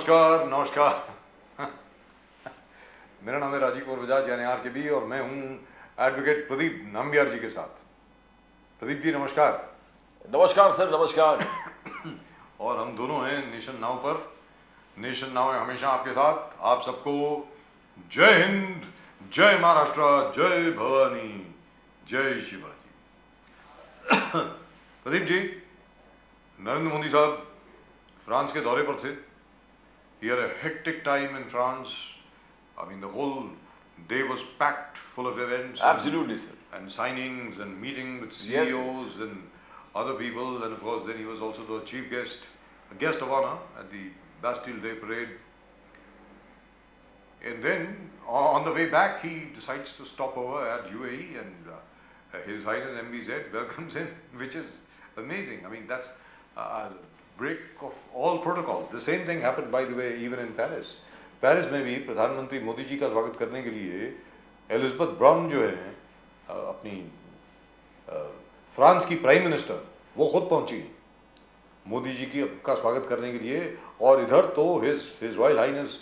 नमस्कार नमस्कार। मेरा नाम है राजीव कौर बजाज यानी RKB और मैं हूं एडवोकेट प्रदीप नंबियार जी के साथ। प्रदीप जी नमस्कार। नमस्कार सर, नमस्कार। और हम दोनों हैं नेशन नाउ पर। नेशन नाउ है हमेशा आपके साथ। आप सबको जय हिंद, जय महाराष्ट्र, जय भवानी, जय शिवाजी। प्रदीप जी, नरेंद्र मोदी साहब फ्रांस के दौरे पर थे। He had a hectic time in France. I mean, the whole day was packed full of events. Absolutely, sir. And signings and meeting with Yes, CEOs and other people. And of course, then he was also the chief guest, a guest of honor at the Bastille Day parade. And then on the way back, he decides to stop over at UAE and His Highness MBZ welcomes him, which is amazing. I mean, that's break of all protocol. The same thing happened, by the way, even in Paris. Paris में भी प्रधानमंत्री मोदी जी का स्वागत करने के लिए Elizabeth brown जो है अपनी फ्रांस की प्राइम मिनिस्टर, वो खुद पहुंची मोदी जी की का स्वागत करने के लिए। और इधर तो his royal highness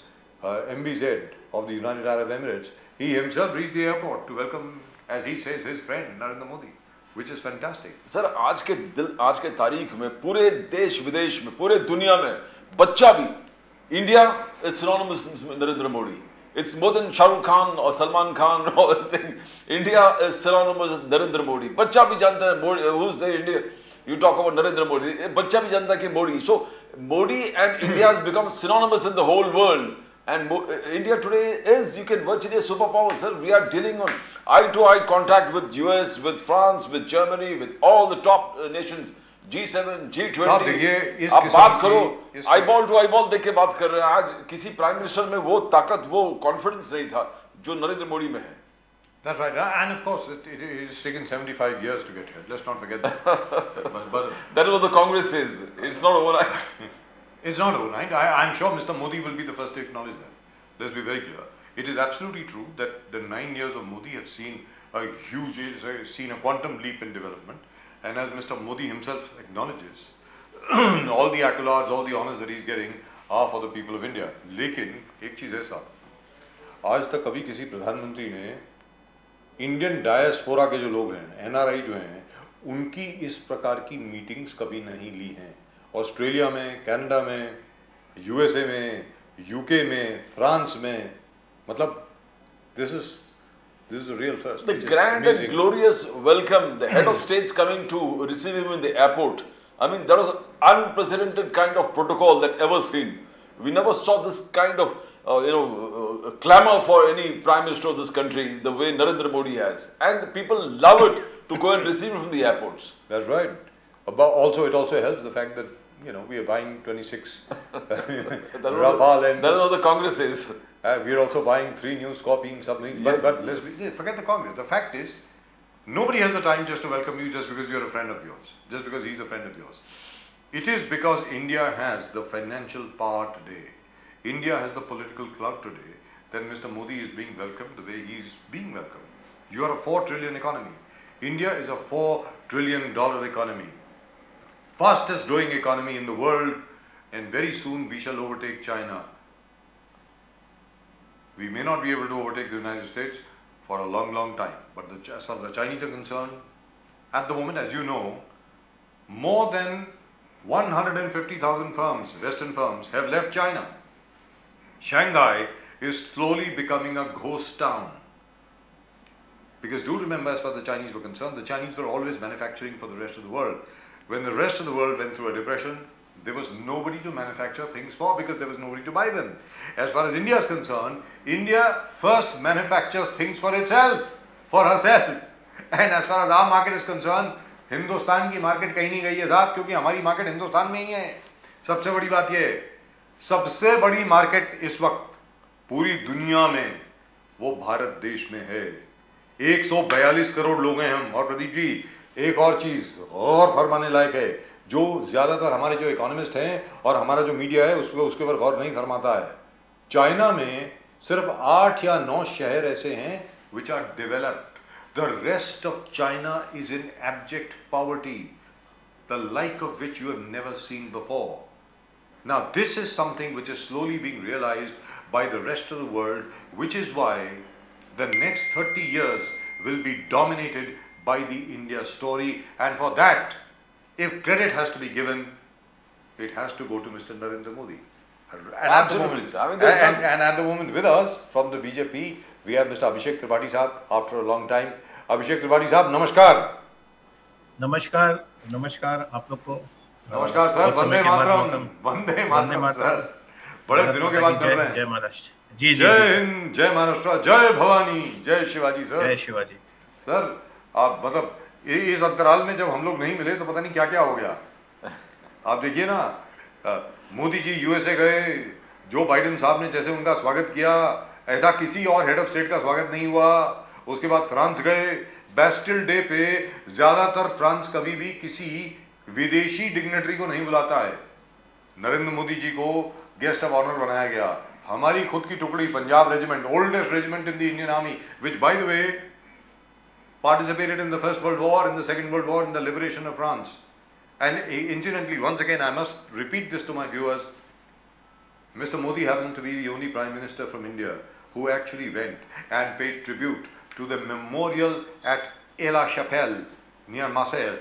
MBZ of the United Arab Emirates, he himself reached the airport to welcome, as he says, his friend Narendra Modi, which is fantastic. Sir, आज के तारीख में पूरे देश विदेश में, पूरे दुनिया में बच्चा भी India is synonymous Narendra Modi. It's more than Shahrukh Khan और सलमान खान और everything. India is synonymous with Narendra Modi. बच्चा भी जानता है Modi. Who say India? You talk about Narendra Modi. बच्चा भी जानता है कि Modi. So Modi and India has become synonymous in the whole world. And India today is, you can virtually a superpower, sir. We are dealing on eye-to-eye contact with US, with France, with Germany, with all the top nations, G7, G20. आप बात करो, eyeball to eyeball देख के बात कर रहे हैं. आज किसी प्राइम मिनिस्टर में वो ताकत, वो कॉन्फिडेंस नहीं था जो नरेंद्र मोदी में है. That's right, and of course it's taken 75 years to get here. Let's not forget that. but that is what the Congress says. It's not overnight. It's not overnight. I'm sure Mr. Modi will be the first to acknowledge that. Let's be very clear. It is absolutely true that the 9 years of Modi have seen a quantum leap in development. And as Mr. Modi himself acknowledges, all the accolades, all the honors that he's getting are for the people of India. लेकिन एक चीज है साहब, आज तक कभी किसी प्रधानमंत्री ने इंडियन डायस्पोरा के जो लोग हैं, NRI जो हैं, उनकी इस प्रकार की मीटिंग्स कभी नहीं ली हैं. ऑस्ट्रेलिया में, कनाडा में, USA में, UK में, फ्रांस में, मतलब this is a real first. The grand and glorious welcome, the head of states coming to receive him in the airport. I mean, that was an unprecedented kind of protocol that ever seen. We never saw this kind of clamor for any prime minister of this country the way Narendra Modi has, and people love it to go and receive him from the airports. That's right. But also, it also helps the fact that we are buying 26 Rafale and that is what the Congress says. We are also buying 3 new Scorpion submarines. Yes, but forget the Congress. The fact is, nobody has the time just to welcome you just because you're a friend of yours, just because he's a friend of yours. It is because India has the financial power today, India has the political clout today, that Mr. Modi is being welcomed the way he's being welcomed. You are a 4 trillion economy. India is a $4 trillion economy. Fastest growing economy in the world, and very soon we shall overtake China. We may not be able to overtake the United States for a long, long time, but as far as the Chinese are concerned, at the moment, as you know, more than 150,000 firms, Western firms, have left China. Shanghai is slowly becoming a ghost town. Because do remember, as far as the Chinese were concerned, the Chinese were always manufacturing for the rest of the world. When the rest of the world went through a depression, there was nobody to manufacture things for because there was nobody to buy them. As far as India is concerned, India first manufactures things for itself, for herself. And as far as our market is concerned, Hindustan की market कहीं नहीं गई है साहब, क्योंकि हमारी market Hindustan में ही है. सबसे बड़ी बात यह है, सबसे बड़ी मार्केट इस वक्त पूरी दुनिया में वो भारत देश में है. 142 करोड़ लोग हैं हम. और प्रदीप जी, एक और चीज और फरमाने लायक है, जो ज्यादातर हमारे जो इकोनॉमिस्ट हैं और हमारा जो मीडिया है उसके ऊपर गौर नहीं फरमाता है. चाइना में सिर्फ 8 या 9 शहर ऐसे हैं which are developed. The rest of China is in abject poverty, the like of which you have never seen before. Now, this is something which is slowly being realized by the rest of the world, which is why the next 30 years will be dominated by the India story. And for that, if credit has to be given, it has to go to Mr. Narendra Modi. And Absolutely, sir. I mean, there's and at the moment with us from the BJP, we have Mr. Abhishek Tripathi Sahab after a long time. Abhishek Tripathi Sahab, namaskar. नमस्कार नमस्कार आप लोग को नमस्कार sir, बहुत वंदे समय के बाद मातरम, मौका- वंदे वंदे मातरम मातरम। सर, बड़े भारत दिनों के माता बाद की मिल जय, रहे हैं। जय महाराष्ट्र जी जी जय जी, हिंद, जय महाराष्ट्र, जय भवानी, जय शिवाजी सर। जय शिवाजी। सर, आप मतलब इस अंतराल में जब हम लोग नहीं मिले तो पता नहीं क्या क्या हो गया। आप देखिए ना, मोदी जी यूएसए गए, जो बाइडेन साहब ने जैसे उनका स्वागत किया, ऐसा किसी और हेड ऑफ स्टेट का स्वागत नहीं हुआ। उसके बाद फ्रांस गए, बैस्टिल डे पे ज्यादातर फ्रांस कभी भी किसी विदेशी डिग्नेटरी को नहीं बुलाता है। नरेंद्र मोदी जी को गेस्ट ऑफ ऑनर बनाया गया। हमारी खुद की टुकड़ी Punjab regiment, oldest regiment in the Indian army, which by the way participated in the First World War, in the Second World War, in the liberation of France. And incidentally, once again, I must repeat this to my viewers, Mr. Modi happens to be the only Prime Minister from India who actually went and paid tribute to the memorial at La Chapelle near Marseille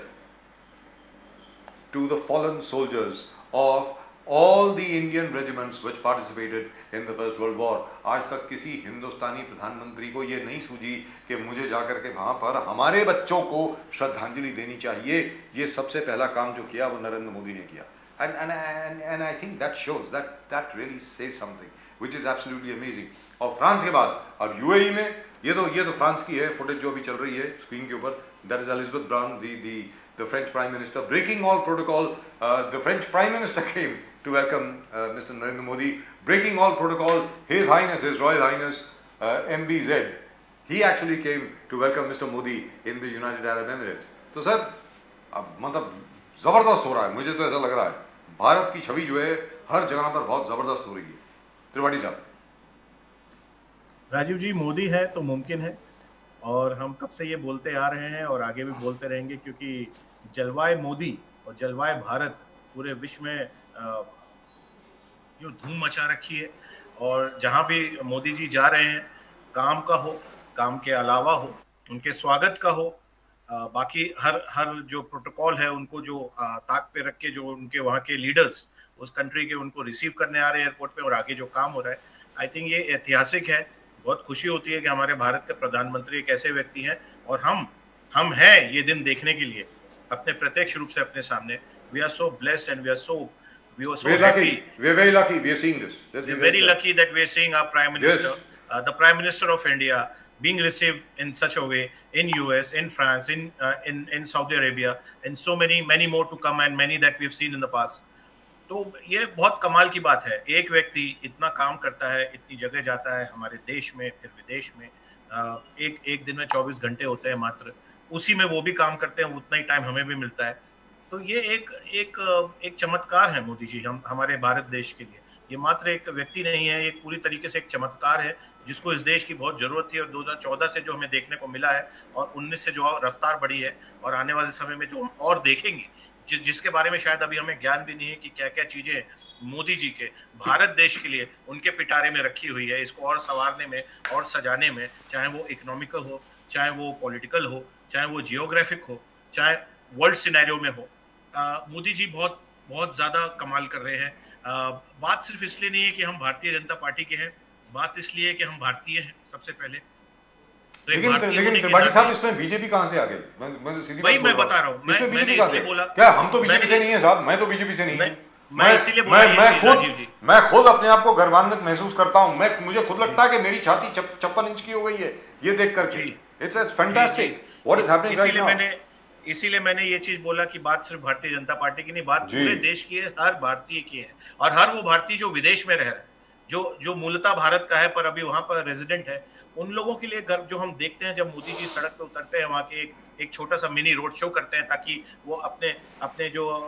to the fallen soldiers of all the Indian regiments which participated in the First World War. आज तक किसी हिंदुस्तानी प्रधानमंत्री को ये नहीं सूझी कि मुझे जाकर के वहाँ पर हमारे बच्चों को श्रद्धांजलि देनी चाहिए। ये सबसे पहला काम जो किया वो नरेंद्र मोदी ने किया। And I think that shows, that really says something, which is absolutely amazing. और फ्रांस के बाद अब यूएई में, ये तो फ्रांस की है फुटेज जो अभी चल रही है स्क्रीन के ऊपर, that is Elizabeth brown, the French Prime Minister, breaking all protocol. The French Prime Minister came to welcome Mr. Narendra Modi, breaking all protocol. His Highness, His Royal Highness MBZ, he actually came to welcome Mr. Modi in the United Arab Emirates. तो sir अब मतलब जबरदस्त हो रहा है, मुझे तो ऐसा लग रहा है भारत की छवि जो है हर जगह पर बहुत जबरदस्त हो रही है। त्रिपाठी साहब, राजीव जी, मोदी है तो मुमकिन है, और हम कब से ये बोलते आ रहे हैं और आगे भी बोलते रहेंगे, क्योंकि जलवाय मोदी और जलवाय भारत पूरे विश्व में जो धूम मचा रखी है। और जहां भी मोदी जी जा रहे हैं, काम का हो, काम के अलावा हो, उनके स्वागत का हो, बाकी हर जो प्रोटोकॉल है उनको जो ताक पे रख के जो उनके वहाँ के लीडर्स उस कंट्री के उनको रिसीव करने आ रहे हैं एयरपोर्ट पे, और आगे जो काम हो रहा है, आई थिंक ये ऐतिहासिक है। बहुत खुशी होती है कि हमारे भारत के प्रधानमंत्री एक ऐसे व्यक्ति हैं, और हम हैं ये दिन देखने के लिए अपने प्रत्यक्ष रूप से अपने सामने। We are so blessed and we are so happy, we're very lucky, we are seeing this. Let's be we're very very clear. lucky that we are seeing our prime minister, Yes. the prime minister of India, being received in such a way in US, in France, in Saudi Arabia, and so many more to come, and many that we've seen in the past. तो ये बहुत कमाल की बात है, एक व्यक्ति इतना काम करता है, इतनी जगह जाता है हमारे देश में फिर विदेश में, एक दिन में 24 घंटे होते हैं मात्र, उसी में वो भी काम करते हैं, उतना ही टाइम हमें भी मिलता है। तो ये एक चमत्कार है मोदी जी हमारे भारत देश के लिए। ये मात्र एक व्यक्ति नहीं है, एक पूरी तरीके से एक चमत्कार है जिसको इस देश की बहुत जरूरत थी। और 2014 से जो हमें देखने को मिला है और 19 से जो रफ्तार बढ़ी है, और आने वाले समय में जो हम और देखेंगे, जिसके बारे में शायद अभी हमें ज्ञान भी नहीं है कि क्या क्या चीजें मोदी जी के भारत देश के लिए उनके पिटारे में रखी हुई है, इसको और संवारने में और सजाने में, चाहे वो इकोनॉमिकल हो, चाहे वो पॉलिटिकल हो, चाहे वो जियोग्राफिक हो, चाहे वर्ल्ड सिनेरियो में हो। मोदी जी बहुत बहुत ज्यादा कमाल कर रहे हैं। बात सिर्फ इसलिए नहीं है कि हम भारतीय जनता पार्टी के हैं, बात इसलिए है कि हम भारतीय हैं सबसे पहले। तो एक भारतीय होने लेकिन के त्रिपाठी नाते- साहब, इसमें बीजेपी कहां से आ गई? मैं तो सीधी वही बात मैं बोल बता रहा हूं, इसमें मैंने बीजेपी कहां इसलिए से? बोला, क्या हम तो बीजेपी मैंने- से नहीं है साहब, मैं तो बीजेपी से नहीं हूं। मैं इसीलिए बोला ये चीज, राजीव जी। मैं खुद अपने आप को गर्वान्वित महसूस करता हूं। मुझे खुद लगता है कि मेरी छाती 56 इंच की हो गई है ये देख करके। जी। It's fantastic what is happening right now. इसीलिए मैंने ये चीज बोला कि बात सिर्फ भारतीय जनता पार्टी की नहीं, बात जी। पूरे देश की है, हर भारतीय की है। और हर वो भारतीय जो विदेश में रह रहा है, जो मूलतः भारत का है पर अभी वहां पर रेजिडेंट है, उन लोगों के लिए घर जो हम देखते हैं जब मोदी जी सड़क पे उतरते हैं, वहां के एक छोटा सा मिनी रोड शो करते हैं, ताकि वो अपने जो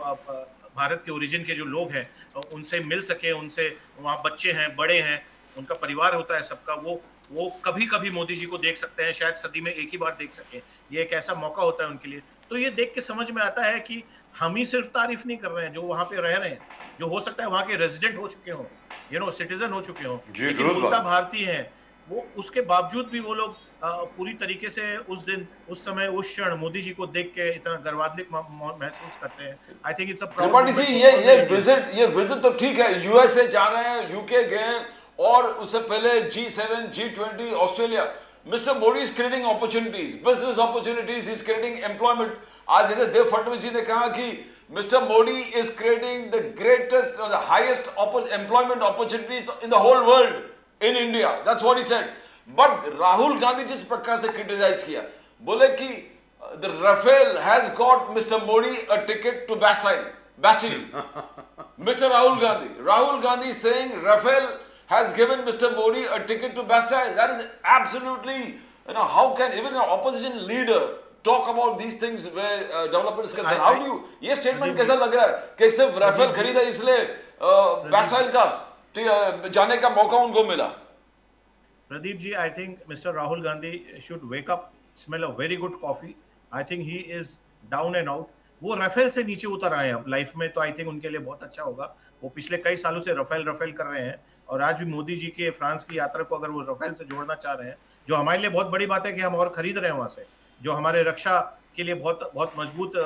भारत के ओरिजिन के जो लोग हैं उनसे मिल सके, उनसे, वहाँ बच्चे हैं, बड़े हैं, उनका परिवार होता है सबका, वो कभी कभी मोदी जी को देख सकते हैं, शायद सदी में एक ही बार देख सके। ये एक ऐसा मौका होता है उनके लिए। तो ये देख के समझ में आता है कि हम ही सिर्फ तारीफ नहीं कर रहे हैं, जो वहां पे रह रहे हैं, जो हो सकता है वहां के रेजिडेंट हो चुके हों, सिटीजन हो चुके हों, जी, लेकिन दुरुस्त मूलतः बात। भारतीय हैं, वो उसके बावजूद भी वो लोग पूरी तरीके से उस दिन, उस समय, उस क्षण मोदी जी को देख के इतना गर्वान्वित महसूस करते हैं। I think it's a proud Tripathi ji, moment for all the Indians. ये विजिट तो ठीक है, यूएसए जा रहे हैं, यूके गए हैं, और उससे पहले G7, G20, Australia. Mister Modi is creating opportunities, business opportunities, is creating employment. आज जैसे देव फडणवीस जी ने कहा कि mister Modi is creating the greatest और the highest employment opportunities in the whole world in India, that's what he said. But Rahul Gandhi जिस प्रकार से criticise किया, बोले कि the Rafael has got Mr. Modi a ticket to Bastille. Mr. Rahul Gandhi is saying Rafael has given Mr. Modi a ticket to Bastille. That is absolutely, how can even an opposition leader talk about these things where development is concerned? How do you, ये statement कैसा लग रहा है कि सिर्फ Rafale खरीदा इसलिए बैस्टाइल का जाने का मौका उनको मिला? Pradeep ji, I think Mr. Rahul Gandhi should wake up, smell a very good coffee. I think he is down and out. वो रफेल से नीचे उतर आए अब लाइफ में, तो आई थिंक उनके लिए बहुत अच्छा होगा। वो पिछले कई सालों से रफेल रफेल कर रहे हैं, और आज भी मोदी जी के फ्रांस की यात्रा को अगर वो रफेल से जोड़ना चाह रहे हैं, जो हमारे लिए बहुत बड़ी बात है कि हम और खरीद रहे हैं वहां से, जो हमारे रक्षा के लिए बहुत बहुत मजबूत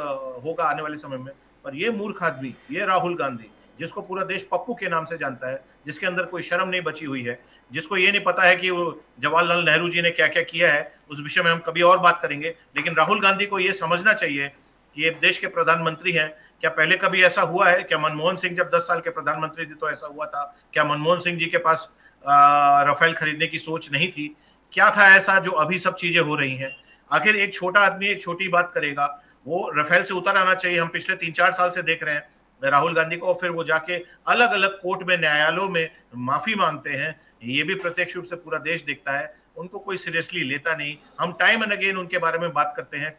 होगा आने वाले समय में। पर ये मूर्ख आदमी, ये राहुल गांधी, जिसको पूरा देश पप्पू के नाम से जानता है, जिसके अंदर कोई शर्म नहीं बची हुई है, जिसको ये नहीं पता है कि जवाहरलाल नेहरू जी ने क्या क्या किया है, उस विषय में हम कभी और बात करेंगे। लेकिन राहुल गांधी को ये समझना चाहिए कि ये देश के प्रधानमंत्री हैं। क्या पहले कभी ऐसा हुआ है? क्या मनमोहन सिंह जब 10 साल के प्रधानमंत्री थे तो ऐसा हुआ था? क्या मनमोहन सिंह जी के पास राफेल खरीदने की सोच नहीं थी? क्या था ऐसा जो अभी सब चीजें हो रही हैं? आखिर एक छोटा आदमी एक छोटी बात करेगा, वो राफेल से उतर आना चाहिए। हम पिछले 3-4 साल से देख रहे हैं राहुल गांधी को, फिर वो जाके अलग अलग कोर्ट में, न्यायालयों में माफी मांगते हैं। ये भी प्रत्यक्ष रूप से पूरा देश देखता है, उनको कोई सीरियसली लेता नहीं। हम टाइम एंड अगेन उनके बारे में बात करते हैं।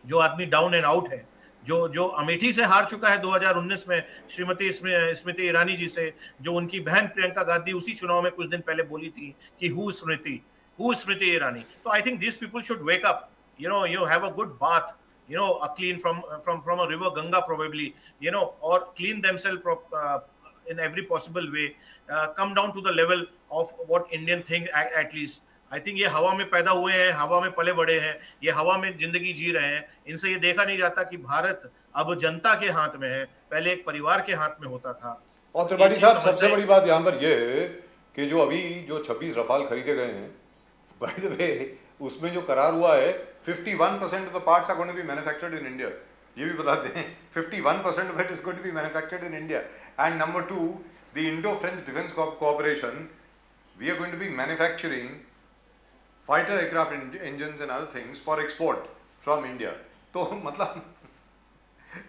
जो आदमी डाउन एंड आउट है, जो अमेठी से हार चुका है 2019 में श्रीमती स्मृति ईरानी जी से, जो उनकी बहन प्रियंका गांधी उसी चुनाव में कुछ दिन पहले बोली थी कि हु स्मृति ईरानी। तो I think this people should wake up, you have a good bath, a clean from a river Ganga probably, or clean themselves in every possible way, come down to the level of what Indian think at least. I think ये हवा में पैदा हुए हैं, हवा में पले बड़े हैं, ये हवा में जिंदगी जी रहे हैं। इनसे ये देखा नहीं जाता कि भारत अब जनता के हाथ में है, पहले एक परिवार के हाथ में होता था। और त्रिपाठी साहब, सबसे बड़ी बात यहाँ पर ये है कि जो अभी जो 26 रफाल खरीदे गए हैं, बाय द वे उसमें जो करार हुआ है 51% of the parts are going to be manufactured in India. ये भी बताते हैं 51% of it is going to be manufactured in India. And number 2, the Indo French defence cooperation, we are going to be manufacturing fighter aircraft engines and other things for export from India. तो मतलब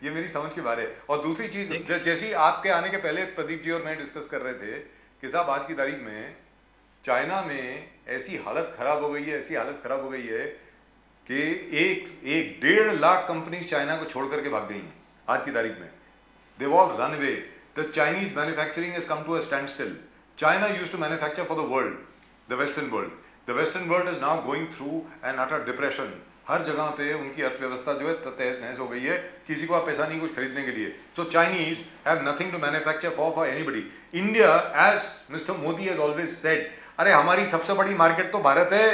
ये मेरी समझ के बारे है। और दूसरी चीज, जैसी आपके आने के पहले प्रदीप जी और मैं डिस्कस कर रहे थे कि साहब आज की तारीख में चाइना में ऐसी हालत खराब हो गई है कि एक 1.5 लाख कंपनीज चाइना को छोड़ करके भाग गई हैं आज की तारीख में। They've all run away. The Chinese manufacturing has come to a standstill. China used to manufacture for the world, the Western world. The Western world is now going through an utter depression. हर जगह पे उनकी अर्थव्यवस्था जो है तहस नहस हो गई है, किसी को आप पैसा नहीं कुछ खरीदने के लिए। So Chinese have nothing to manufacture for anybody. India, as Mr. Modi has always said, अरे हमारी सबसे बड़ी मार्केट तो भारत है।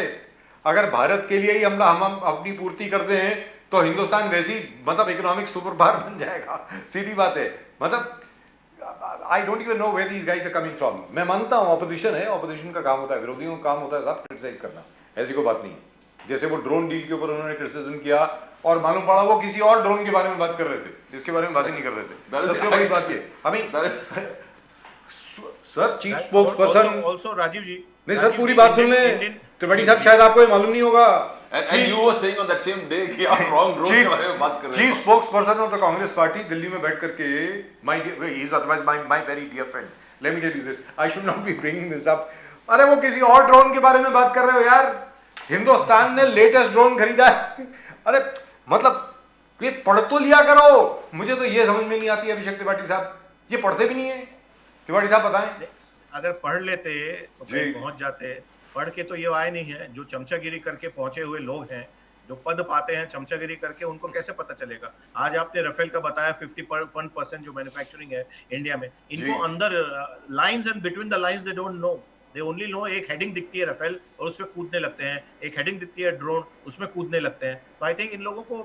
अगर भारत के लिए ही हम अपनी पूर्ति करते हैं तो हिंदुस्तान वैसी मतलब इकोनॉमिक सुपर पावर बन जाएगा। सीधी बात है। मतलब I don't even know where these guys are coming from. मैं मानता हूं ऑपोजिशन है, ऑपोजिशन का काम होता है, विरोधियों का काम होता है साहब क्रिटिसाइज करना, ऐसी कोई बात नहीं है। जैसे वो ड्रोन डील के ऊपर उन्होंने क्रिटिसिज्म किया और मालूम पड़ा वो किसी और ड्रोन के बारे में बात कर रहे थे, जिसके बारे में बात ही नहीं कर रहे थे। सबसे बड़ी बात ये sir chief spokesperson also Rajiv ji, नहीं सर पूरी बात सुन ले त्रिपाठी साहब, शायद आपको ये मालूम नहीं होगा। And you were saying on that same day कि आप wrong drone के बारे में बात कर रहे हो। Chief spokes person of the Congress party Delhi में बैठ करके he is otherwise my very dear friend. Let me tell you this, I should not be bringing this up. अरे वो किसी और ड्रोन के बारे में बात कर रहे हो यार। हिंदुस्तान ने लेटेस्ट ड्रोन खरीदा है। अरे मतलब ये पढ़ तो लिया करो। मुझे तो ये समझ में नहीं आती अभिषेक त्रिपाठी साहब, ये पढ़ते भी नहीं है। त्रिपाठी साहब बताएं। अगर पढ़ लेते तो कहीं पहुंच जाते। पढ़ के तो ये आए नहीं है, जो चमचागिरी करके पहुंचे हुए लोग हैं, जो पद पाते हैं चमचागिरी करके, उनको कैसे पता चलेगा? आज आपने राफेल का बताया 51% जो मैन्युफैक्चरिंग है इंडिया में, इनको जी। अंदर lines and between the lines they don't know, they only know एक हेडिंग दिखती है राफेल और उसमें कूदने लगते हैं, एक हेडिंग दिखती है ड्रोन, उसमें कूदने लगते हैं। तो आई थिंक इन लोगों को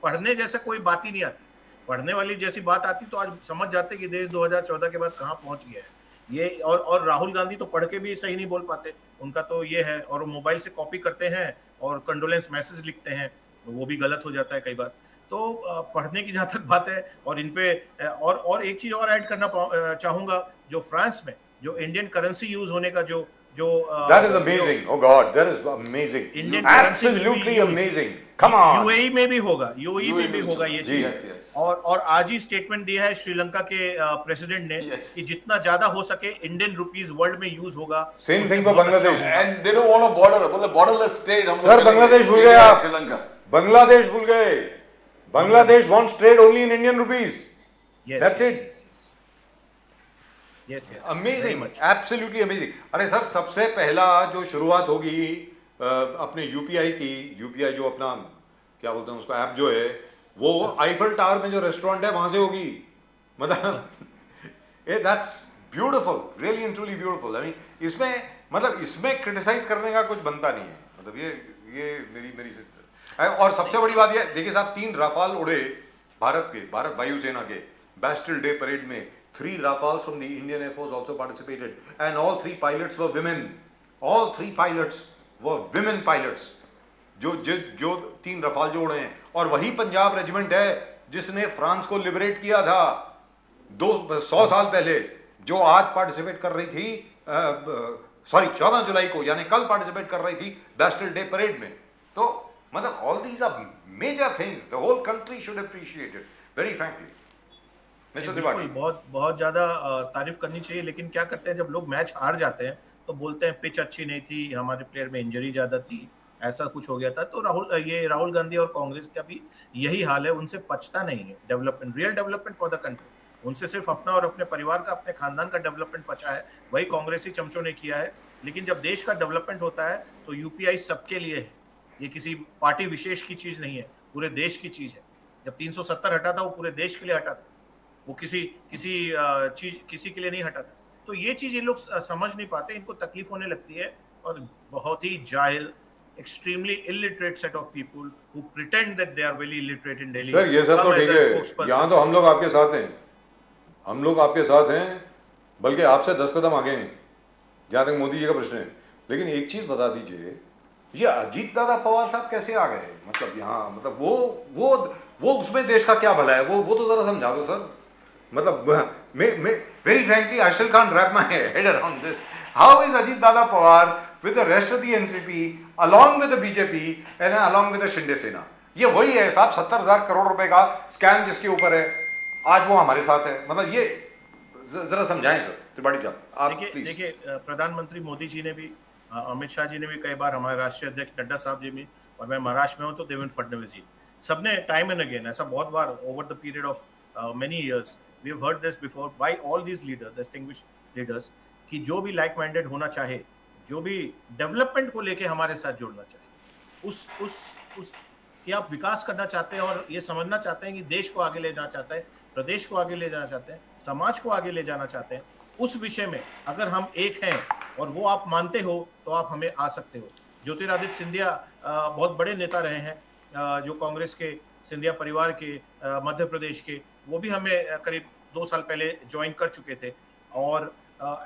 पढ़ने जैसे कोई बात ही नहीं आती। पढ़ने वाली जैसी बात आती तो आज समझ जाते कि देश 2014 के बाद कहाँ पहुंच गया है ये। और राहुल गांधी तो पढ़ के भी सही नहीं बोल पाते, उनका तो ये है, और वो मोबाइल से कॉपी करते हैं और कंडोलेंस मैसेज लिखते हैं, वो भी गलत हो जाता है कई बार। तो पढ़ने की जहां तक बात है, और इन पे और एक चीज और ऐड करना चाहूंगा, जो फ्रांस में जो इंडियन करेंसी यूज होने का जो जो That is amazing. Oh God, that is amazing. Indian currency Absolutely amazing. Come on. UAE में भी होगा, यूएई में भी होगा ये जी, चीज। yes. और आज ही स्टेटमेंट दिया है श्रीलंका के प्रेसिडेंट ने Yes. कि जितना ज्यादा हो सके इंडियन रुपीस वर्ल्ड में यूज होगा। Same उससे thing for बहुत अच्छा Bangladesh. होगा। And they don't want a border, बोले borderless state हम लोग Sir, करेंगे। बांग्लादेश भूल गए India, आप। श्रीलंका। Bangladesh भूल गए। Bangladesh wants trade only in Indian rupees. Yes, That's yes, it. yes, yes, yes, Amazing, very much. absolutely amazing. अरे सर, सबसे पहला जो शुरुआत होगी अपने यूपीआई की, यूपीआई जो अपना क्या बोलते हैं उसका ऐप जो है, वो आईफल टावर में जो रेस्टोरेंट है वहां से होगी। मतलब that's beautiful, really and truly beautiful. I mean इसमें क्रिटिसाइज करने का कुछ बनता नहीं है। मतलब ये मेरी और सबसे बड़ी बात ये देखिए साहब, 3 राफाल उड़े भारत वायुसेना के बैस्टिल डे परेड में। 3 Rafales from the Indian Air Force also participated, and all 3 pilots were women. All 3 pilots were women pilots. जो 3 रफाल जो उड़े हैं, और वही पंजाब रेजिमेंट है जिसने फ्रांस को लिबरेट किया था 100 साल पहले, जो आज पार्टिसिपेट कर रही थी, सॉरी 14 जुलाई को, यानी कल पार्टिसिपेट कर रही थी बैस्टिल डे परेड में। तो मतलब all these are major things the whole country should appreciate it, very frankly. Mister Tripathi, बहुत ज्यादा तारीफ करनी चाहिए, लेकिन क्या करते हैं जब लोग मैच हार जाते हैं तो बोलते हैं पिच अच्छी नहीं थी, हमारे प्लेयर में इंजरी ज्यादा थी, ऐसा कुछ हो गया था। तो राहुल गांधी और कांग्रेस का भी यही हाल है, उनसे पचता नहीं है development, real development for the country. उनसे सिर्फ अपना और अपने परिवार का, अपने खानदान का डेवलपमेंट पचा है, वही कांग्रेसी चमचों ने किया है। लेकिन जब देश का डेवलपमेंट होता है तो यूपीआई सबके लिए है, ये किसी पार्टी विशेष की चीज नहीं है, पूरे देश की चीज है। जब 370 हटा था वो पूरे देश के लिए हटा था, वो किसी के लिए नहीं हटा था। तो ये चीज ये लोग समझ नहीं पाते, इनको तकलीफ होने लगती है, और बहुत ही जाहिल, extremely illiterate set of people who pretend that they are very illiterate in Delhi. Sir ये सब तो ठीक है, यहाँ तो हम लोग आपके साथ हैं, हम लोग आपके साथ हैं, बल्कि आपसे 10 कदम आगे हैं जहाँ तक मोदी जी का प्रश्न है। लेकिन एक चीज बता दीजिए, ये अजीत दादा पवार साहब कैसे आ गए? मतलब यहाँ, मतलब वो उसमें देश का क्या भला है, वो तो जरा समझा दो सर। मतलब very frankly, I still can't wrap my head around this. How is Ajit Dada Pawar with the rest of the NCP, along with the BJP and along with the Shinde Sena? ये वही है साहब, 70,000 करोड़ रुपए का scam जिसके ऊपर है, आज वो हमारे साथ है। मतलब ये जरा समझाएं सर त्रिपाठी साहब, आप प्लीज। देखिए प्रधानमंत्री मोदी जी ने भी, अमित शाह जी ने भी कई बार, हमारे राष्ट्रीय अध्यक्ष नड्डा साहब जी भी, और मैं महाराष्ट्र में हूँ तो देवेंद्र फडणवीस जी, सबने टाइम एंड अगेन, ऐसा बहुत बार over the period of many years we have heard this before by all these leaders, distinguished leaders, कि जो भी लाइक माइंडेड होना चाहे, जो भी डेवलपमेंट को लेके हमारे साथ जुड़ना चाहे, उस कि आप विकास करना चाहते हैं और ये समझना चाहते हैं कि देश को आगे ले जाना चाहते हैं, प्रदेश को आगे ले जाना चाहते हैं, समाज को आगे ले जाना चाहते हैं, उस विषय में अगर हम एक हैं और वो आप मानते हो तो आप हमें आ सकते हो। ज्योतिरादित्य सिंधिया बहुत बड़े नेता रहे हैं, जो कांग्रेस के सिंधिया परिवार के, मध्य प्रदेश के, वो भी हमें करीब 2 साल पहले ज्वाइन कर चुके थे। और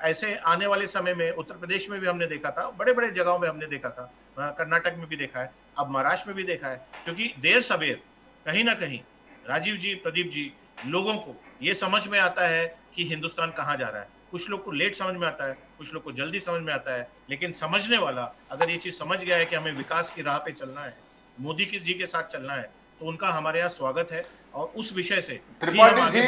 ऐसे आने वाले समय में उत्तर प्रदेश में भी हमने देखा था, बड़े बड़े जगहों में हमने देखा था, कर्नाटक में भी देखा है, अब महाराष्ट्र में भी देखा है। क्योंकि देर सवेर कहीं ना कहीं राजीव जी, प्रदीप जी, लोगों को ये समझ में आता है कि हिंदुस्तान कहाँ जा रहा है। कुछ लोग को लेट समझ में आता है, कुछ लोग को जल्दी समझ में आता है, लेकिन समझने वाला अगर ये चीज समझ गया है कि हमें विकास की राह पे चलना है, मोदी जी के साथ चलना है, तो उनका हमारे यहाँ स्वागत है। और उस विषय से त्रिपाठी जी,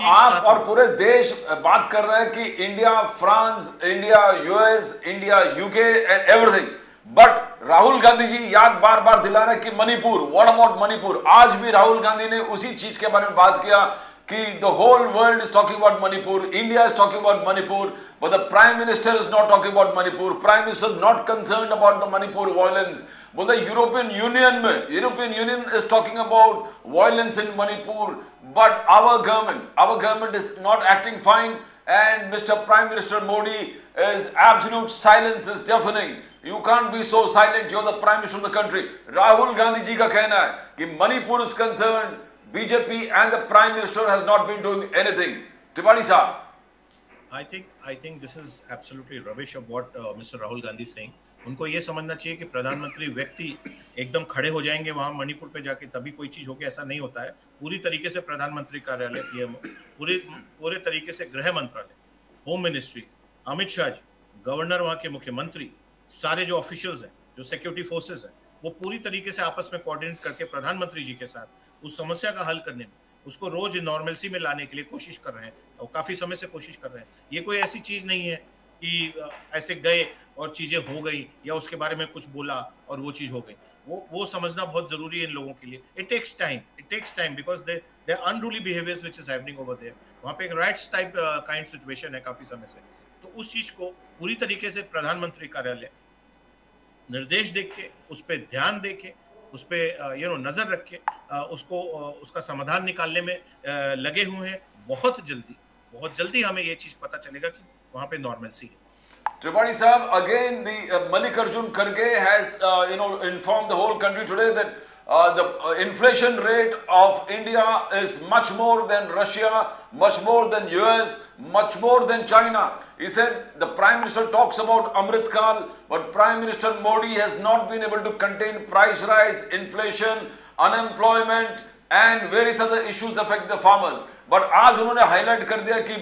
आप और पूरे देश बात कर रहे हैं कि India France, India US, India UK and everything, but Rahul Gandhi ji याद बार बार दिला रहे हैं कि मणिपुर, व्हाट अबाउट मणिपुर? आज भी राहुल गांधी ने उसी चीज के बारे में बात किया कि the whole world is talking about Manipur, India is talking about Manipur, but the Prime Minister is not talking about Manipur. Prime Minister is not concerned about the Manipur violence. But the European Union is talking about violence in Manipur, but our government is not acting fine, and Mr. Prime Minister Modi is absolute silence is deafening. You can't be so silent, you're the Prime Minister of the country. Rahul Gandhi ji का कहना है कि Manipur is concerned, BJP and the Prime Minister has not been doing anything. Tripathi Saab. I think this is absolutely rubbish of what Mr. Rahul Gandhi is saying. उनको ये समझना चाहिए कि प्रधानमंत्री व्यक्ति एकदम खड़े हो जाएंगे वहां मणिपुर पे जाके तभी कोई चीज होगी, ऐसा नहीं होता है. पूरी तरीके से प्रधानमंत्री कार्यालय, पीएमओ, पूरे तरीके से गृह मंत्रालय, home ministry, Amit Shah ji, governor, वहां के मुख्यमंत्री, सारे जो ऑफिशियल्स हैं, जो सिक्योरिटी फोर्सेस हैं, वो पूरी तरीके से आपस में कोऑर्डिनेट करके प्रधानमंत्री जी के साथ उस समस्या का हल करने में, उसको रोज नॉर्मलसी में लाने के लिए कोशिश कर रहे हैं और काफी समय से कोशिश कर रहे हैं. ये कोई ऐसी चीज नहीं है कि ऐसे गए और चीजें हो गई या उसके बारे में कुछ बोला और वो चीज हो गई. वो समझना बहुत जरूरी है इन लोगों के लिए. It takes time because they unruly behaviours which is happening over there. वहां पे एक राइट्स टाइप काइंड सिचुएशन है काफी समय से. तो उस चीज को पूरी तरीके से प्रधानमंत्री कार्यालय निर्देश देख के, उस पर ध्यान दे के, उस पर नजर रख के उसको उसका समाधान निकालने में लगे हुए हैं. बहुत जल्दी हमें ये चीज पता चलेगा कि वहां पे नॉर्मलसी है. Tripathi Saab, again the Mallikarjun Kharge has informed the whole country today that the inflation rate of India is much more than Russia, much more than US, much more than China. He said the Prime Minister talks about Amrit Kal, but Prime Minister Modi has not been able to contain price rise, inflation, unemployment and various other issues affect the farmers. But आज उन्होंने highlight कर दिया कि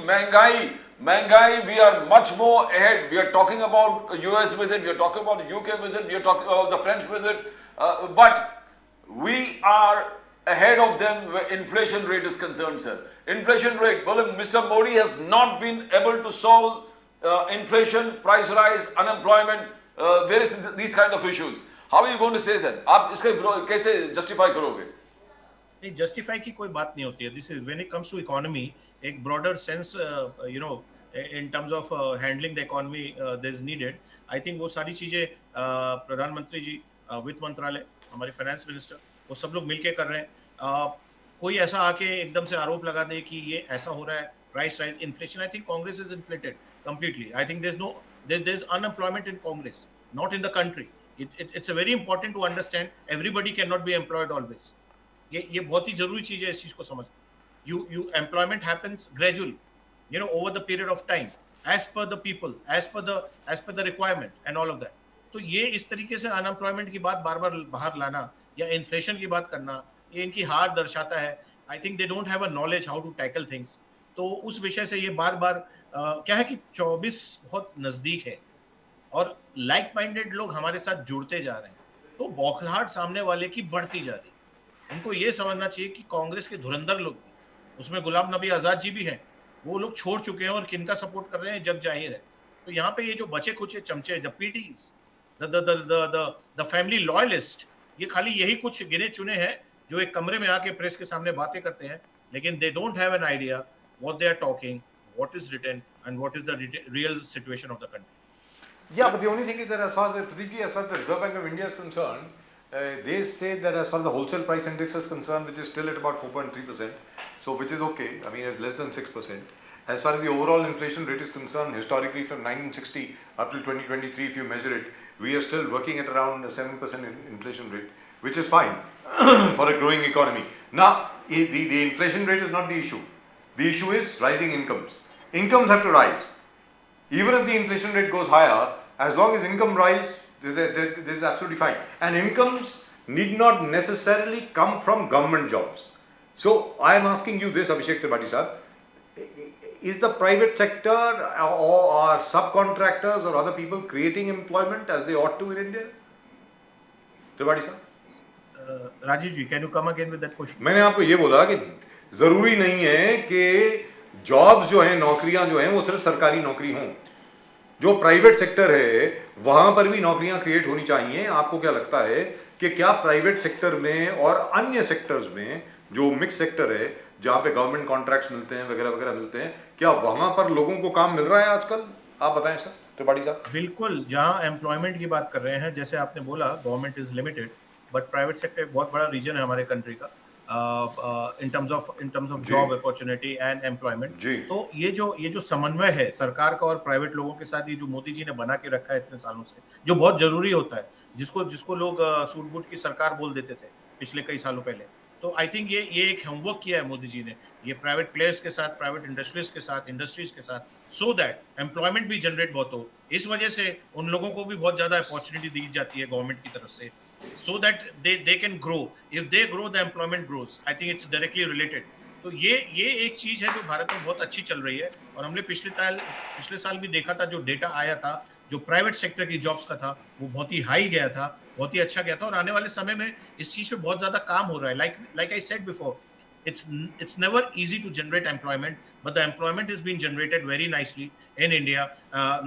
महंगाई, we are much more ahead. We are talking about US visit, we are talking about UK visit, we are talking about the French visit, but we are ahead of them where inflation rate is concerned, sir. Inflation rate, well, Mr. Modi has not been able to solve inflation, price rise, unemployment, various these kind of issues. How are you going to say that? आप इसका कैसे justify करोगे? नहीं, justify की कोई बात नहीं होती है. This is when it comes to economy, एक broader sense in terms of handling the economy there is needed. I think वो सारी चीजें प्रधानमंत्री जी, वित्त मंत्रालय, हमारे फाइनेंस मिनिस्टर, वो सब लोग मिलके कर रहे हैं. कोई ऐसा आके एकदम से आरोप लगा दे कि ये ऐसा हो रहा है, price rise, inflation. I think Congress is inflated completely. I think there's unemployment in Congress, not in the country. It's a very important to understand. Everybody cannot be employed always. ये बहुत ही जरूरी चीज है इस चीज को समझना. You employment happens gradually, over the period of time, as per the people, as per the requirement and all of that. तो ये इस तरीके से अनएम्प्लॉयमेंट की बात बार बार बाहर लाना या इन्फ्लेशन की बात करना, ये इनकी हार दर्शाता है. I think they don't have a knowledge how to tackle things. तो उस विषय से ये बार बार क्या है कि 24 बहुत नजदीक है और लाइक माइंडेड लोग हमारे साथ जुड़ते जा रहे हैं, तो बौखलाहट सामने वाले की बढ़ती जा रही है. उनको ये समझना चाहिए कि कांग्रेस के धुरंधर लोग, उसमें गुलाम नबी आजाद जी भी हैं, वो लोग छोड़ चुके हैं और किनका सपोर्ट कर रहे हैं जग जाहिर है. तो यहाँ पे ये जो बचे खुचे चमचे, the PTs, the family loyalist, ये खाली यही कुछ गिने चुने हैं जो एक कमरे में आके प्रेस के सामने बातें करते हैं, लेकिन they don't have an idea what they are talking, what is written and what is the real situation of the country. Yeah, but the only thing is that as far as the Reserve Bank of India is concerned, they say that as far as the wholesale price index is concerned, which is still at about 4.3%, so which is okay. I mean, it's less than 6%. As far as the overall inflation rate is concerned, historically from 1960 up till 2023, if you measure it, we are still working at around 7% inflation rate, which is fine for a growing economy. Now, the inflation rate is not the issue. The issue is rising incomes. Incomes have to rise. Even if the inflation rate goes higher, as long as income rise, this is absolutely fine. And incomes need not necessarily come from government jobs. So I am asking you this, Abhishek Tripathi sir, is the private sector or subcontractors or other people creating employment as they ought to in India? Tripathi sir? Rajiv ji, can you come again with that question? मैंने आपको ये बोला कि जरूरी नहीं है कि jobs जो हैं, नौकरियां जो हैं, वो सिर्फ सरकारी नौकरी हों. जो प्राइवेट सेक्टर है वहां पर भी नौकरियां क्रिएट होनी चाहिए. आपको क्या लगता है कि क्या प्राइवेट सेक्टर में और अन्य सेक्टर्स में जो मिक्स सेक्टर है, जहाँ पे गवर्नमेंट कॉन्ट्रैक्ट्स मिलते हैं वगैरह वगैरह मिलते हैं, क्या वहाँ पर लोगों को काम मिल रहा है आजकल? आप बताएं सर, त्रिपाठी साहब। बिल्कुल, जहाँ एम्प्लॉयमेंट की बात कर रहे हैं, जैसे आपने बोला government is limited, but private sector एक बहुत बड़ा रीजन है हमारे कंट्री का इन टर्म्स ऑफ जी जॉब अपॉर्चुनिटी एंड एम्प्लॉयमेंट। जी तो ये जो समन्वय है सरकार का और प्राइवेट लोगों के साथ, ये जो मोदी जी ने बना के रखा है इतने सालों से, जो बहुत जरूरी होता है, जिसको जिसको लोग सूट बूट की सरकार बोल देते थे पिछले कई सालों पहले। तो आई थिंक ये एक होमवर्क किया है मोदी जी ने, ये प्राइवेट प्लेयर्स के साथ, प्राइवेट इंडस्ट्रीज के साथ, इंडस्ट्रीज के साथ, सो दैट एम्प्लॉयमेंट भी जनरेट बहुत हो। इस वजह से उन लोगों को भी बहुत ज्यादा अपॉर्चुनिटी दी जाती है गवर्नमेंट की तरफ से, so that they can grow. If they grow the employment grows. I think it's directly related. तो ये एक चीज है जो भारत में बहुत अच्छी चल रही है, और हमने पिछले साल भी देखा था, जो डेटा आया था जो प्राइवेट सेक्टर की जॉब्स का था, वो बहुत ही हाई गया था, बहुत ही अच्छा गया था। और आने वाले समय में इस चीज पे बहुत ज्यादा काम हो रहा है। Like I said before, it's never easy to generate employment, but the employment is being generated very nicely in India,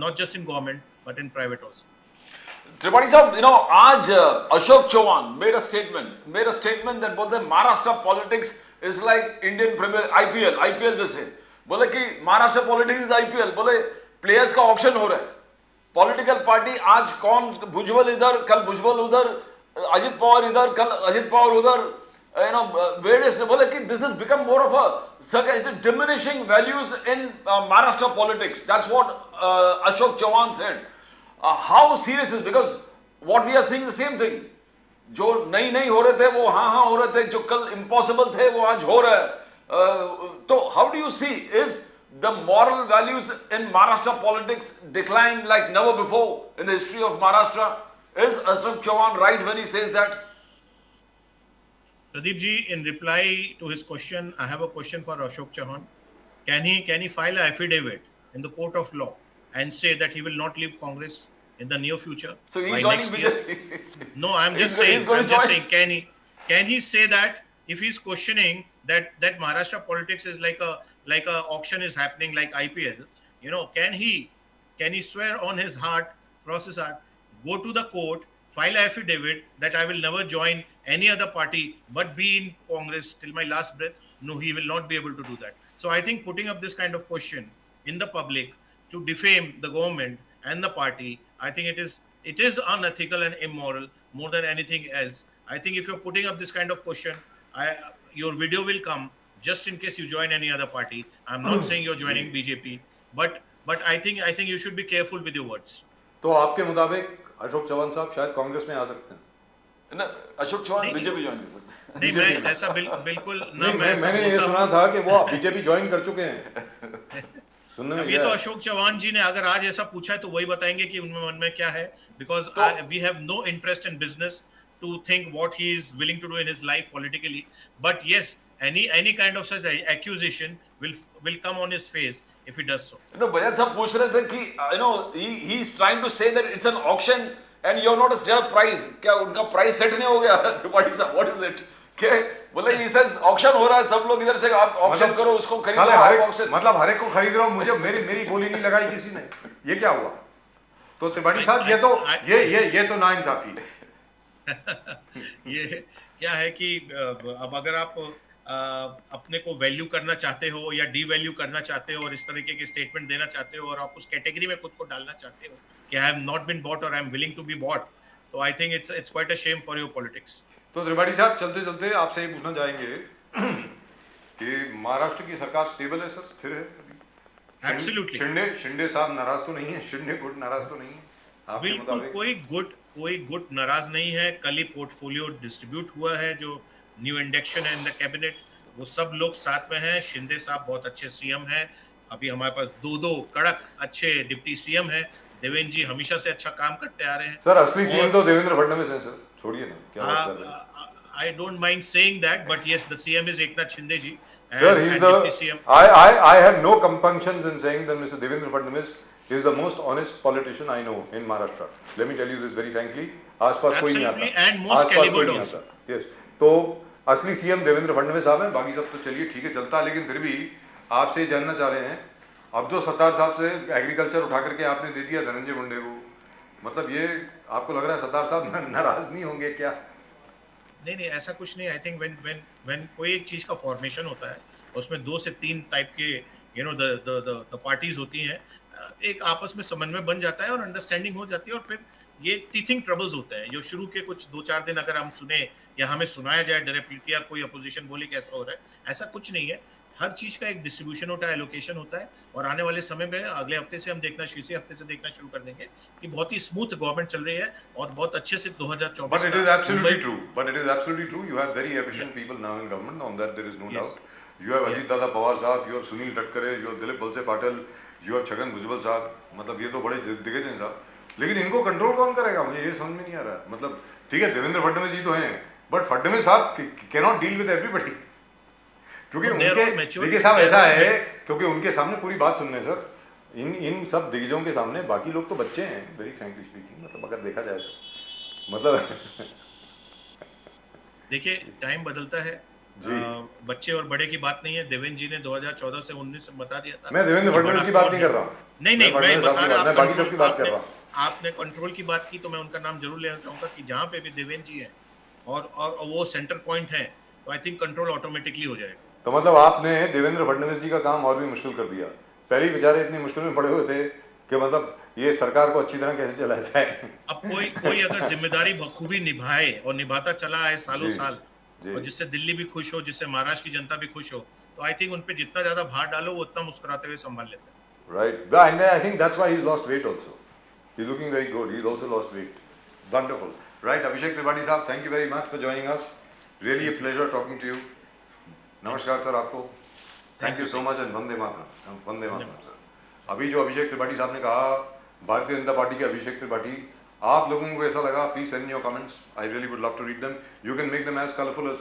not just in government but in private also. Tripathi साहब, आज Ashok Chauhan made a statement that बोलते हैं Maharashtra politics is like Indian premier IPL जैसे। बोले कि Maharashtra politics is IPL. बोले players का auction हो रहा है, पॉलिटिकल पार्टी आज कौन, भुजबल इधर कल भुजबल उधर, अजित पवार इधर कल अजित पवार उधर, various, बोले कि this has become more of a diminishing values in Maharashtra politics. That's what Ashok Chauhan said. How serious is, because what we are seeing the same thing. जो नहीं हो रहे थे वो हाँ हो रहे थे, जो कल impossible थे वो आज हो रहा है। तो how do you see, is the moral values in Maharashtra politics declined like never before in the history of Maharashtra? Is Ashok Chauhan right when he says that? Pradeep ji, in reply to his question, I have a question for Ashok Chauhan. Can he file an affidavit in the court of law and say that he will not leave Congress in the near future? So by he's joining next year? BJP. No, I'm just He's saying. going I'm to just join. saying. Can he say that if he's questioning that Maharashtra politics is like a auction is happening like IPL? Can he swear on his heart, cross his heart, go to the court, file an affidavit that I will never join any other party but be in Congress till my last breath? No, he will not be able to do that. So I think putting up this kind of question in the public to defame the government and the party, I think it is unethical and immoral more than anything else. I think if you're putting up this kind of question, your video will come just in case you join any other party. I'm not saying you're joining BJP, but I think you should be careful with your words. तो आपके मुताबिक अशोक चौहान साहब शायद कांग्रेस में आ सकते हैं? ना, अशोक चौहान नहीं, बीजेपी ज्वाइन कर सकते हैं। नहीं, मैं ऐसा बिल्कुल ना, नहीं, मैं ऐसा मैंने ये बोलता सुना हूं। था कि वो बीजेपी ज्वाइन कर चुके हैं। सुनने में अब ये गया तो है। अशोक चौहान जी ने अगर आज ऐसा पूछा है तो वही बताएंगे कि उनके मन में क्या है, because we have no interest in business to think what he is willing to do in his life politically, but yes, any kind of such accusation will come on his face if he does so. Bajaj साहब पूछ रहे थे कि he is trying to say that it's an auction and you're not a set a price. क्या उनका price set नहीं हो गया? त्रिपाठी साहब, what is it? क्या बोले he says auction हो रहा है, सब लोग इधर से आप ऑक्शन करो, उसको खरीदो, साले आप हर auction। मतलब हर एक को खरीद रहा हूँ, मुझे मेरी बोली नहीं लगाई किसी ने, ये क्या हुआ? तो त्रिपाठी साहब ये तो नाइंसाफी है। ये क्या है कि अब अगर आप अपने को वैल्यू करना चाहते हो या डी वैल्यू करना चाहते हो और इस तरीके के स्टेटमेंट देना चाहते हो और आप उस कैटेगरी में खुद को डालना चाहते हो कि I have not been bought और I am willing to be bought, तो I think it's quite a shame for your politics. तो त्रिपाठी साहब चलते चलते आपसे ये पूछना चाहेंगे कि महाराष्ट्र की सरकार स्टेबल है सर, स्थिर है? Absolutely. शिंदे साहब नाराज तो नहीं है? शिंदे गुट नाराज तो नहीं है आपके बिल्कुल मुताबिक? कोई गुट नाराज नहीं है। कल ही पोर्टफोलियो डिस्ट्रीब्यूट हुआ है, जो न्यू इंडक्शन है इन द कैबिनेट, वो सब लोग साथ में हैं। शिंदे साहब बहुत अच्छे सीएम हैं। अभी हमारे पास दो कड़क अच्छे डिप्टी सीएम हैं। देवेंद्र जी हमेशा से अच्छा काम करते आ रहे हैं। सर असली सीएम तो देवेंद्र फडणवीस हैं सर, छोड़िए ना, क्या बात कर रहे हैं? I don't mind saying that, but yes, the CM is Eknath Shinde ji. Sir, he's Deputy CM. I have no compunctions in saying that Mr. Devendra Fadnavis is the most honest politician I know in Maharashtra. Let me tell you this very frankly. आसपास कोई नहीं आता। Absolutely, and most आसपास कोई calibered नहीं also. आता। Yes. तो असली सीएम देवेंद्र फडणवीस साहब हैं, बाकी सब तो चलिए ठीक है चलता है, लेकिन फिर भी आपसे ये जानना चाह रहे हैं, अब तो सत्तार साहब से एग्रीकल्चर उठा करके आपने दे दिया धनंजय मुंडे को, मतलब ये आपको लग रहा है सत्तार साहब नाराज नहीं होंगे क्या? नहीं ऐसा कुछ नहीं। आई थिंक व्हेन कोई एक चीज का फॉर्मेशन होता है उसमें 2 से 3 टाइप के द पार्टीज होती हैं, एक आपस में समन्वय बन जाता है और अंडरस्टैंडिंग हो जाती है, और फिर ये टीथिंग ट्रबल्स होते हैं जो शुरू के कुछ 2-4 दिन अगर हम सुने या हमें सुनाया जाए डायरेक्टली या कोई अपोजिशन बोले कि ऐसा हो रहा है, ऐसा कुछ नहीं है। हर चीज का एक डिस्ट्रीब्यूशन होता है, एलोकेशन होता है, और आने वाले समय में अगले हफ्ते से हम देखना, इसी हफ्ते से देखना शुरू कर देंगे कि बहुत ही स्मूथ गवर्नमेंट चल रही है और बहुत अच्छे से 2024 But it is का absolutely Mumbai- true. But it is absolutely true. You have very efficient people now in government. On that there is no Yes. doubt. You have Ajit Dada Pawar साहब, you have Sunil Tatkare, you have Dilip Valse Patil, you have Chhagan Bhujbal साहब. मतलब ये तो बड़े दिग्गज हैं साहब. लेकिन इनको कंट्रोल कौन करेगा? मुझे ये समझ में नहीं आ रहा. मतलब ठीक है, देवेंद्र फडणवीस जी तो हैं, बट फडणवीस साहब कैनॉट डील विद एवरीबडी. क्योंकि They are all उनके mature. देखिए साहब They are ऐसा all है, क्योंकि उनके सामने पूरी बात सुनने सर, इन सब दिग्गजों के सामने बाकी लोग तो बच्चे हैं, वेरी फ्रैंकली स्पीकिंग. मतलब अगर देखा जाए तो मतलब देखिए टाइम बदलता है, जी. बच्चे और बड़े की बात नहीं है। देवेंद्र जी ने 2014 से 19 बता दिया था। मैं देवेंद्र कि फडणवीस बड़ा की बात कौन नहीं है। कर रहा हूँ. नहीं नहीं, मैं फडणवीस साहब बता की रहा, बात- मैं बाकी सबकी बात कर रहा हूँ. आपने कंट्रोल की बात की तो मैं उनका नाम जरूर लेना चाहूंगा कि जहाँ पे भी देवेंद्र जी हैं और वो सेंटर पॉइंट है, तो आई थिंक कंट्रोल ऑटोमेटिकली हो जाएगा। तो मतलब आपने देवेंद्र फडणवीस जी का काम और भी मुश्किल कर दिया. पहले ही बेचारे इतनी मुश्किल में पड़े हुए थे कि मतलब ये सरकार को अच्छी तरह कैसे चलाया जाए. अब कोई अगर जिम्मेदारी बखूबी निभाए और निभाता चला है सालों जी, साल, जी. और जिससे दिल्ली भी खुश हो, जिससे महाराष्ट्र की जनता भी खुश हो, तो आई थिंक उन पे जितना ज्यादा भार डालो वो उतना मुस्कुराते हुए संभाल लेते हैं। Right. And I think that's why he's lost weight also. He's looking very good. He's also lost weight. Wonderful. Right, Abhishek Tripathi साहब, thank you very much for joining us. Really a pleasure talking to you. नमस्कार sir आपको. Thank you so much and Vande Mataram. Vande Mataram sir. अभी जो अभिषेक त्रिपाठी साहब ने कहा, Bharatiya Janata party के अभिषेक त्रिपाठी, आप लोगों को ऐसा लगा, please send your comments. I really would love to read them. You can make them as colourful as